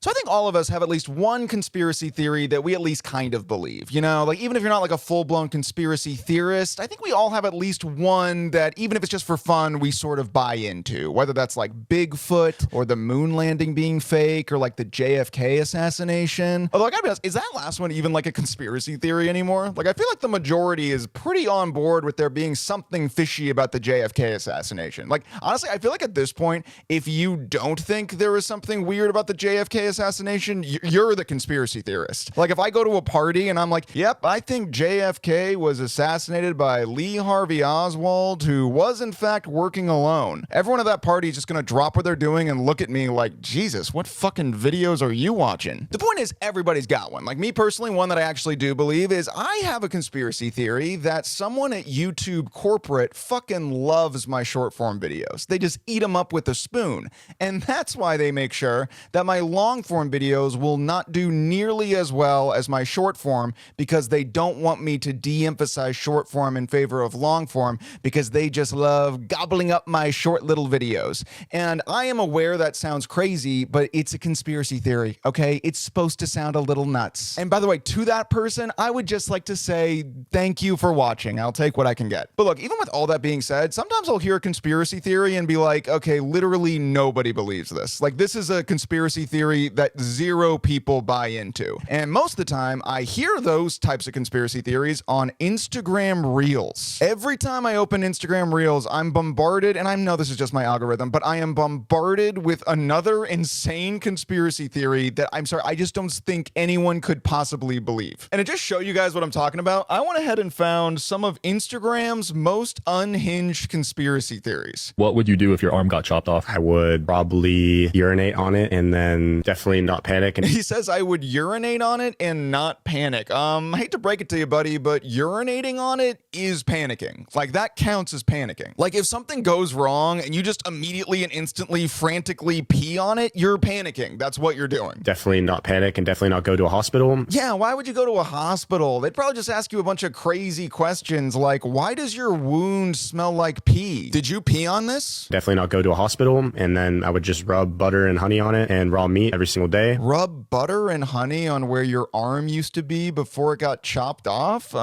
So I think all of us have at least one conspiracy theory that we at least kind of believe, you know? Like, even if you're not like a full-blown conspiracy theorist, I think we all have at least one that, even if it's just for fun, we sort of buy into. Whether that's like Bigfoot, or the moon landing being fake, or like the JFK assassination. Although I gotta be honest, is that last one even like a conspiracy theory anymore? Like, I feel like the majority is pretty on board with there being something fishy about the JFK assassination. Like, honestly, I feel like at this point, if you don't think there is something weird about the JFK assassination, you're the conspiracy theorist. Like, if I go to a party and I'm like, yep, I think JFK was assassinated by Lee Harvey Oswald, who was in fact working alone, everyone at that party is just gonna drop what they're doing and look at me like, Jesus, what fucking videos are you watching? The point is, everybody's got one. Like, me personally, one that I actually do believe is I have a conspiracy theory that someone at YouTube corporate fucking loves my short form videos. They just eat them up with a spoon. And that's why they make sure that my long form videos will not do nearly as well as my short form, because they don't want me to de-emphasize short form in favor of long form, because they just love gobbling up my short little videos. And I am aware that sounds crazy, but it's a conspiracy theory, okay? It's supposed to sound a little nuts. And by the way, to that person, I would just like to say thank you for watching. I'll take what I can get. But look, even with all that being said, sometimes I'll hear a conspiracy theory and be like, okay, literally nobody believes this. Like, this is a conspiracy theory that zero people buy into. And most of the time, I hear those types of conspiracy theories on Instagram Reels. Every time I open Instagram Reels, I'm bombarded, and I know this is just my algorithm, but I am bombarded with another insane conspiracy theory that, I'm sorry, I just don't think anyone could possibly believe. And to just show you guys what I'm talking about, I went ahead and found some of Instagram's most unhinged conspiracy theories. What would you do if your arm got chopped off? I would probably urinate on it and then definitely not panic. And He says I would urinate on it and not panic. I hate to break it to you, buddy, but urinating on it is panicking. Like, that counts as panicking. Like, if something goes wrong and you just immediately and instantly frantically pee on it, you're panicking. That's what you're doing. definitely not panic and definitely not go to a hospital. Yeah, why would you go to a hospital? They'd probably just ask you a bunch of crazy questions like, why does your wound smell like pee? Did you pee on this? Definitely not go to a hospital. And then I would just rub butter and honey on it and raw meat every single day. Rub butter and honey on where your arm used to be before it got chopped off?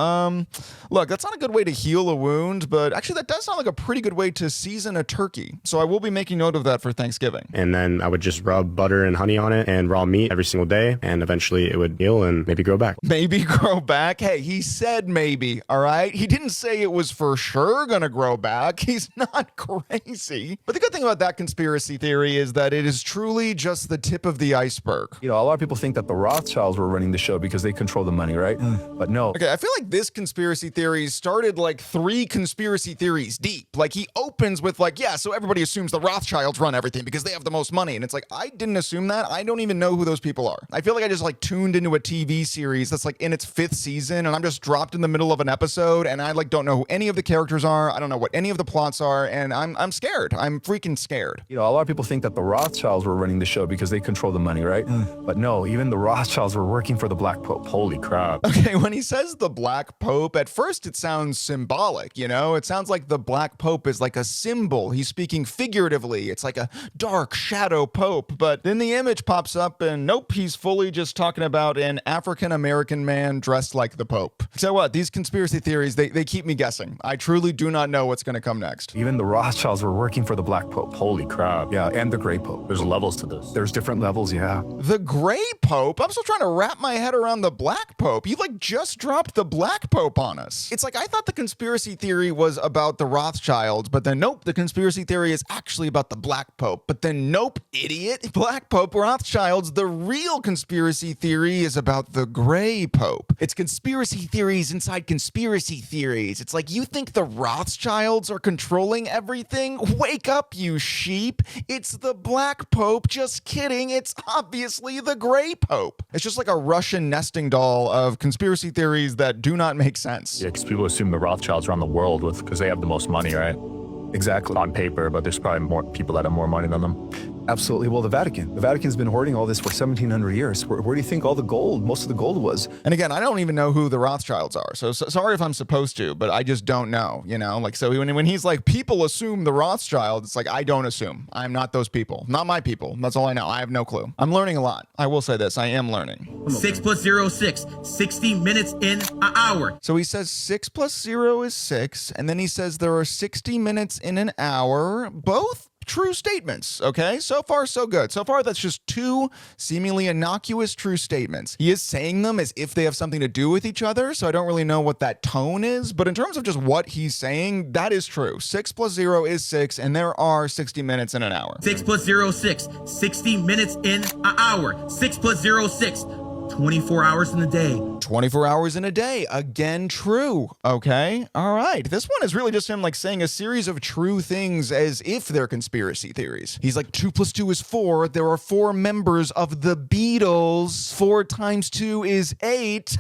Look, that's not a good way to heal a wound, but actually that does sound like a pretty good way to season a turkey. So I will be making note of that for Thanksgiving. And then I would just rub butter and honey on it and raw meat every single day. And eventually it would heal and maybe grow back. Maybe grow back? Hey, he said maybe, all right? He didn't say it was for sure gonna grow back. He's not crazy. But the good thing about that conspiracy theory is that it is truly just the tip of the iceberg. You know, a lot of people think that the Rothschilds were running the show because they control the money, right? But no. Okay, I feel like this conspiracy theory started like 3 conspiracy theories deep. Like, he opens with like, yeah, so everybody assumes the Rothschilds run everything because they have the most money. And it's like, I didn't assume that. I don't even know who those people are. I feel like I just like tuned into a TV series that's like in its 5th season and I'm just dropped in the middle of an episode and I like don't know who any of the characters are. I don't know what any of the plots are, and I'm scared. I'm freaking scared. You know, a lot of people think that the Rothschilds were running the show because they control the money, right? But no, even the Rothschilds were working for the Black Pope. Holy crap. Okay, when he says the Black Pope, at first it sounds symbolic, you know? It sounds like the Black Pope is like a symbol. He's speaking figuratively. It's like a dark shadow pope. But then the image pops up and nope, he's fully just talking about an African-American man dressed like the Pope. So what? These conspiracy theories, they keep me guessing. I truly do not know what's going to come next. Even the Rothschilds were working for the Black Pope. Holy crap. Yeah, and the Gray Pope. There's levels to this. There's different levels, yeah. The Gray Pope? I'm still trying to wrap my head around the Black Pope. You like just dropped the Black Pope on us. It's like I thought the conspiracy theory was about the Rothschilds, but then nope, the conspiracy theory is actually about the Black Pope. But then nope, idiot. Black Pope, Rothschilds, the real conspiracy theory is about the Gray Pope. It's conspiracy theories inside conspiracy theories. It's like, you think the Rothschilds are controlling everything? Wake up, you sheep. It's the Black Pope. Just kidding. It's obviously the Gray Pope. It's just like a Russian nesting doll of conspiracy theories that do not make sense. Yeah, because people assume the Rothschilds run the world because they have the most money, right? Exactly. On paper, but there's probably more people that have more money than them. Absolutely. Well, the Vatican's been hoarding all this for 1700 years. Where do you think all the gold, most of the gold was? And again, I don't even know who the Rothschilds are. So sorry if I'm supposed to, but I just don't know, you know? Like, so when he's like, people assume the Rothschilds, it's like, I don't assume. I'm not those people. Not my people. That's all I know. I have no clue. I'm learning a lot. I will say this. I am learning. 6 plus 0 is 6. 60 minutes in an hour. So he says 6 plus 0 is 6. And then he says there are 60 minutes in an hour. Both true statements, okay? So far, so good. So far, that's just two seemingly innocuous true statements. He is saying them as if they have something to do with each other, so I don't really know what that tone is, but in terms of just what he's saying, that is true. 6 plus 0 is 6, and there are 60 minutes in an hour. 6 plus 0 is 6. 60 minutes in an hour. 6 plus 0 is 6. 24 hours in a day. 24 hours in a day. Again, true. Okay. All right. This one is really just him like saying a series of true things as if they're conspiracy theories. He's like, 2 plus 2 is 4. There are 4 members of the Beatles. 4 times 2 is 8.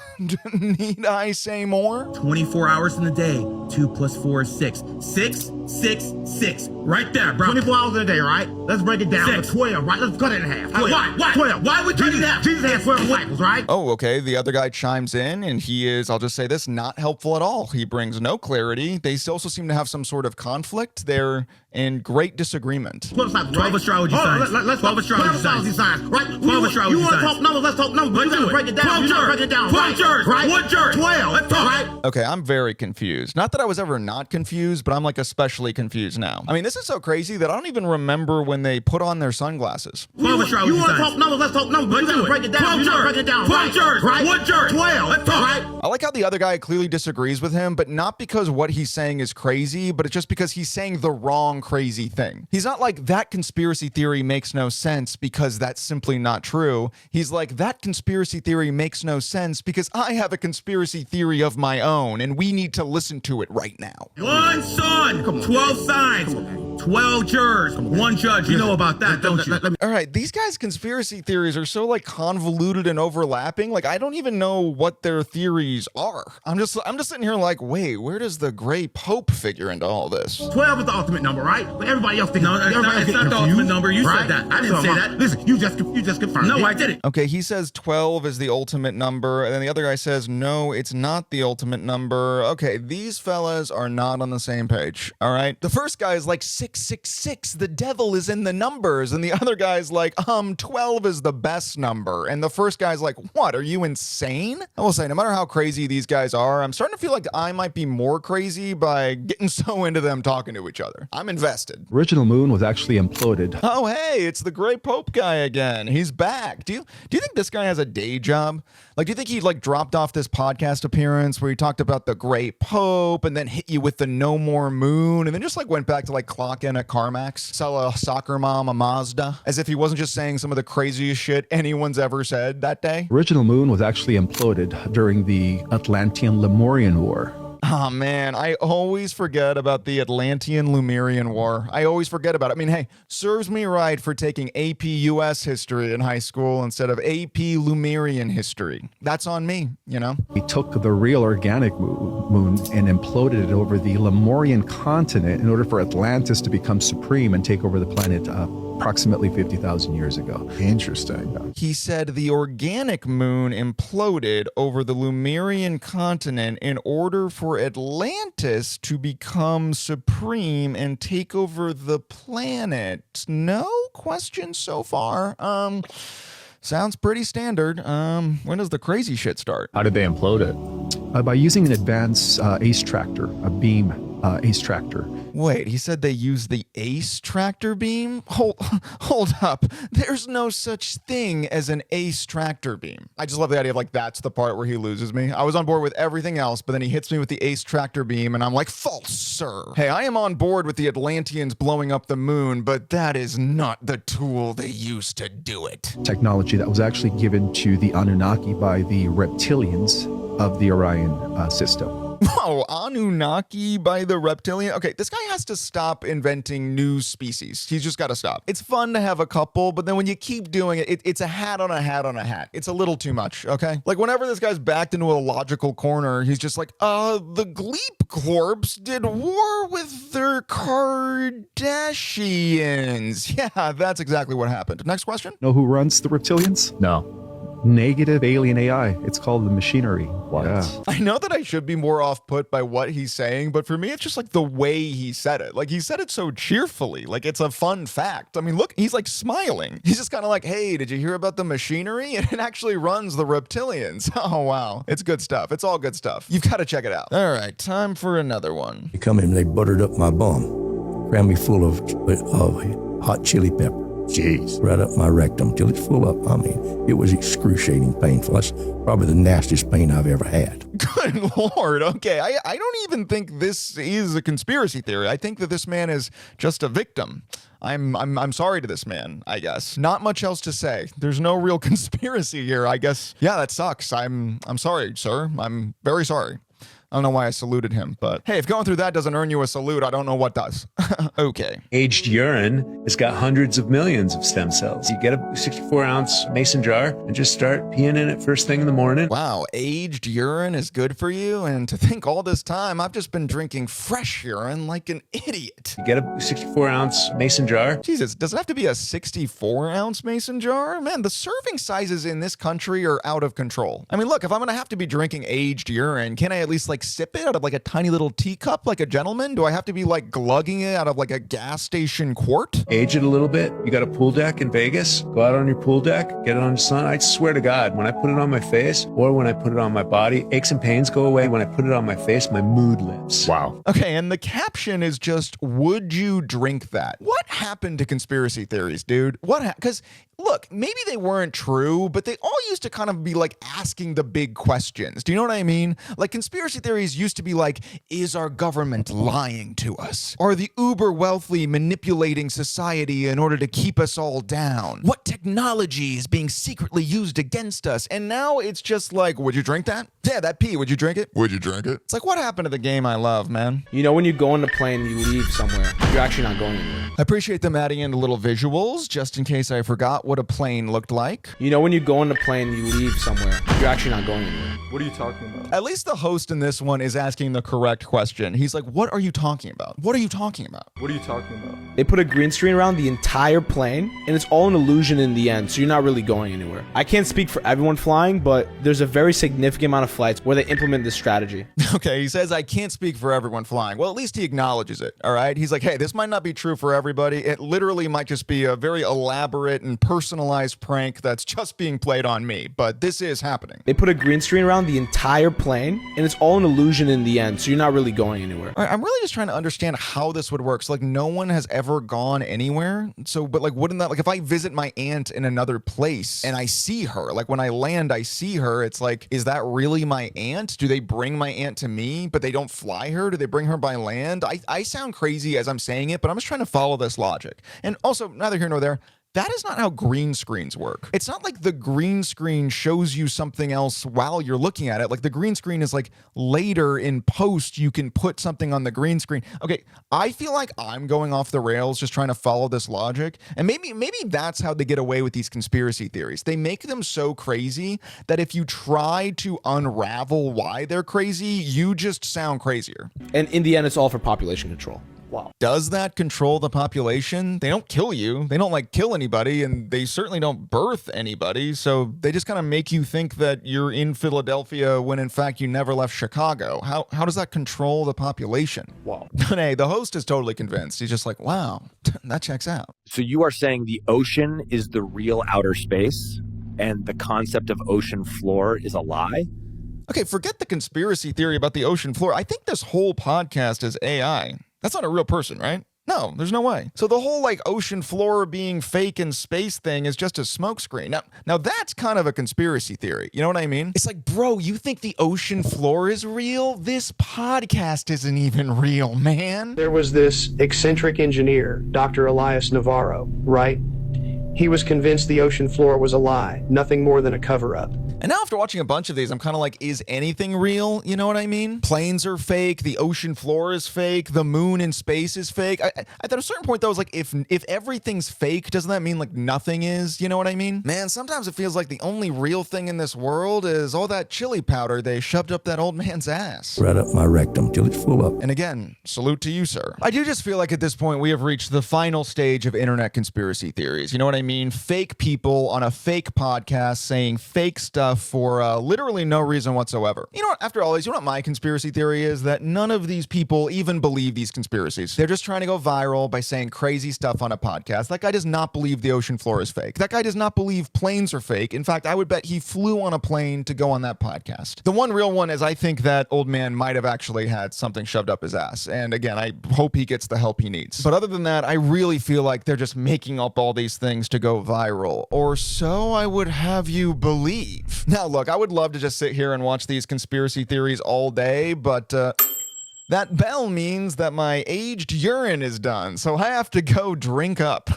Need I say more? 24 hours in a day. 2 plus 4 is 6. 6, 6, 6. Right there, bro. 24 hours in a day, right? Let's break it down Six. to 12, right? Let's cut it in half. 12. Why? 12. Why would you do that? Jesus had 12 disciples, right? Oh, okay. The other guy chimes in, and he is, I'll just say this, not helpful at all. He brings no clarity. They also seem to have some sort of conflict. They're in great disagreement. 12 disciples, 12 right? astrology signs. Let's 12 astrology signs, right? 12 astrology You want to signs. talk numbers? Let's talk numbers. Let's We're do going to it. break it down. 12 You're jurors. break it down, 12 right? jurors. Right? 1 juror. 12, Let's talk. right? Okay, I'm very confused. Not that I was ever not confused, but I'm like especially confused now. I mean, this is so crazy that I don't even remember when they put on their sunglasses. 12 astrology You want to signs. talk numbers? Let's talk numbers. Let's We're do going to it. break it down. 12 You're jurors. break it down, 12 right? jurors. Right? 1 juror. 12, Let's talk. right? I like how the other guy clearly disagrees with him, but not because what he's saying is crazy, but it's just because he's saying the wrong crazy thing. He's not like, that conspiracy theory makes no sense because that's simply not true. He's like, that conspiracy theory makes no sense because I have a conspiracy theory of my own, and we need to listen to it right now. 1 sun. 12 signs. 12 jurors. 1 judge. You know about that, don't you? All right, these guys' conspiracy theories are so like convoluted and overlapping. Like, I don't even know what their theories are. I'm just sitting here like, wait, where does the gray pope figure into all this? 12 is the ultimate number, right? But everybody else thinks No, it's not the confused, ultimate number. You said right? that. I didn't say that. Listen, you just confirmed No, it. I didn't. Okay, he says 12 is the ultimate number, and then the other guy says, no, it's not the ultimate number. Okay, these fellas are not on the same page, all right? The first guy is like 666, the devil is in the numbers, and the other guy's like, 12 is the best number, and the first guy's like, what, are you insane? I will say, no matter how crazy these guys are, I'm starting to feel like I might be more crazy by getting so into them talking to each other. I'm invested. Original moon was actually imploded. Oh, hey, it's the Gray Pope guy again. He's back. Do you think this guy has a day job? Like, do you think he like dropped off this podcast appearance where he talked about the Gray Pope and then hit you with the no more moon and then just like went back to like clock in at CarMax, sell a soccer mom a Mazda, as if he wasn't just saying some of the craziest shit anyone's ever said that day? Original moon was actually imploded during the Atlantean-Lemurian War. Oh man, I always forget about the Atlantean-Lemurian War. I always forget about it. I mean, hey, serves me right for taking AP US history in high school instead of AP Lemurian history. That's on me, you know? He took the real organic moon and imploded it over the Lemurian continent in order for Atlantis to become supreme and take over the planet approximately 50,000 years ago. Interesting. He said the organic moon imploded over the Lemurian continent in order for Atlantis to become supreme and take over the planet. No questions so far. Sounds pretty standard. When does the crazy shit start? How did they implode it? By using an advanced ACE tractor, a beam ACE tractor. Wait, he said they used the ACE tractor beam? Hold up. There's no such thing as an ACE tractor beam. I just love the idea of like, that's the part where he loses me. I was on board with everything else, but then he hits me with the ACE tractor beam and I'm like, false, sir. Hey, I am on board with the Atlanteans blowing up the moon, but that is not the tool they used to do it. Technology that was actually given to the Anunnaki by the reptilians of the Orion system. Whoa, Anunnaki by the reptilian? Okay, this guy has to stop inventing new species. He's just got to stop. It's fun to have a couple, but then when you keep doing it, it's a hat on a hat on a hat. It's a little too much, okay? Like whenever this guy's backed into a logical corner, he's just like, the Gleep Corps did war with their Kardashians. Yeah, that's exactly what happened. Next question. Know who runs the reptilians? No. Negative alien AI. It's called the machinery. What? Yeah. I know that I should be more off put by what he's saying, but for me, it's just like the way he said it. Like he said it so cheerfully, like it's a fun fact. I mean, look, he's like smiling. He's just kind of like, hey, did you hear about the machinery? And it actually runs the reptilians. Oh, wow. It's good stuff. It's all good stuff. You've got to check it out. All right, time for another one. They come in and they buttered up my bum, crammed me full of hot chili pepper. Jeez. Right up my rectum till it's full up. I mean, it was excruciating painful. That's probably the nastiest pain I've ever had. Good Lord. Okay. I don't even think this is a conspiracy theory. I think that this man is just a victim. I'm sorry to this man, I guess. Not much else to say. There's no real conspiracy here, I guess. Yeah, that sucks. I'm sorry, sir. I'm very sorry. I don't know why I saluted him, but hey, if going through that doesn't earn you a salute, I don't know what does. Okay. Aged urine has got hundreds of millions of stem cells. You get a 64-ounce mason jar and just start peeing in it first thing in the morning. Wow, aged urine is good for you? And to think all this time, I've just been drinking fresh urine like an idiot. You get a 64-ounce mason jar. Jesus, does it have to be a 64-ounce mason jar? Man, the serving sizes in this country are out of control. I mean, look, if I'm going to have to be drinking aged urine, can I at least like sip it out of like a tiny little teacup like a gentleman? Do I have to be like glugging it out of like a gas station quart? Age it a little bit. You got a pool deck in Vegas? Go out on your pool deck, get it on your sun. I swear to God, when I put it on my face or when I put it on my body, aches and pains go away. When I put it on my face, my mood lifts. Wow. Okay, and the caption is just, would you drink that? What happened to conspiracy theories, dude? Because look, maybe they weren't true, but they all used to kind of be like asking the big questions. Do you know what I mean? Like conspiracy theories used to be like, is our government lying to us? Are the uber wealthy manipulating society in order to keep us all down? What technology is being secretly used against us? And now it's just like, would you drink that? Yeah, that pee, would you drink it? Would you drink it? It's like, what happened to the game I love, man? You know, when you go on the plane and you leave somewhere, you're actually not going anywhere. I appreciate them adding in little visuals, just in case I forgot what a plane looked like. You know, when you go on the plane and you leave somewhere, you're actually not going anywhere. What are you talking about? At least the host in this one is asking the correct question. He's like, what are you talking about? What are you talking about? What are you talking about? They put a green screen around the entire plane, and it's all an illusion in the end, so you're not really going anywhere. I can't speak for everyone flying, but there's a very significant amount of flights where they implement this strategy. Okay, he says, I can't speak for everyone flying. Well, at least he acknowledges it, all right? He's like, hey, this might not be true for everybody. It literally might just be a very elaborate and personalized prank that's just being played on me, but this is happening. They put a green screen around the entire plane, and it's all an illusion in the end, so you're not really going anywhere. All right, I'm really just trying to understand how this would work. So, like, no one has ever gone anywhere. So, but like, wouldn't that, like, if I visit my aunt in another place and I see her, like when I land, I see her, it's like, is that really my aunt? Do they bring my aunt to me, but they don't fly her? Do they bring her by land? I sound crazy as I'm saying it, but I'm just trying to follow this logic. And also, neither here nor there, that is not how green screens work. It's not like the green screen shows you something else while you're looking at it. Like the green screen is like later in post, you can put something on the green screen. Okay, I feel like I'm going off the rails just trying to follow this logic. And maybe that's how they get away with these conspiracy theories. They make them so crazy that if you try to unravel why they're crazy, you just sound crazier. And in the end, it's all for population control. Wow. Does that control the population? They don't kill you. They don't like kill anybody, and they certainly don't birth anybody. So they just kind of make you think that you're in Philadelphia when in fact you never left Chicago. How does that control the population? Wow. But hey, the host is totally convinced. He's just like, wow, that checks out. So you are saying the ocean is the real outer space and the concept of ocean floor is a lie? Okay, forget the conspiracy theory about the ocean floor. I think this whole podcast is AI. That's not a real person, right? No, there's no way. So the whole like ocean floor being fake in space thing is just a smokescreen. Now that's kind of a conspiracy theory. You know what I mean? It's like, bro, you think the ocean floor is real? This podcast isn't even real, man. There was this eccentric engineer, Dr. Elias Navarro, right? He was convinced the ocean floor was a lie, nothing more than a cover-up. And now after watching a bunch of these, I'm kind of like, is anything real? You know what I mean? Planes are fake, the ocean floor is fake, the moon in space is fake. At a certain point, though, it's like, if everything's fake, doesn't that mean like nothing is? You know what I mean? Man, sometimes it feels like the only real thing in this world is all that chili powder they shoved up that old man's ass. Right up my rectum till it's full up. And again, salute to you, sir. I do just feel like at this point we have reached the final stage of internet conspiracy theories. You know what I mean? Fake people on a fake podcast saying fake stuff for literally no reason whatsoever. You know what? After all these, you know what my conspiracy theory is? That none of these people even believe these conspiracies. They're just trying to go viral by saying crazy stuff on a podcast. That guy does not believe the ocean floor is fake. That guy does not believe planes are fake. In fact, I would bet he flew on a plane to go on that podcast. The one real one is I think that old man might have actually had something shoved up his ass. And again, I hope he gets the help he needs. But other than that, I really feel like they're just making up all these things to go viral. Or so I would have you believe. Now, look, I would love to just sit here and watch these conspiracy theories all day, but that bell means that my aged urine is done, so I have to go drink up.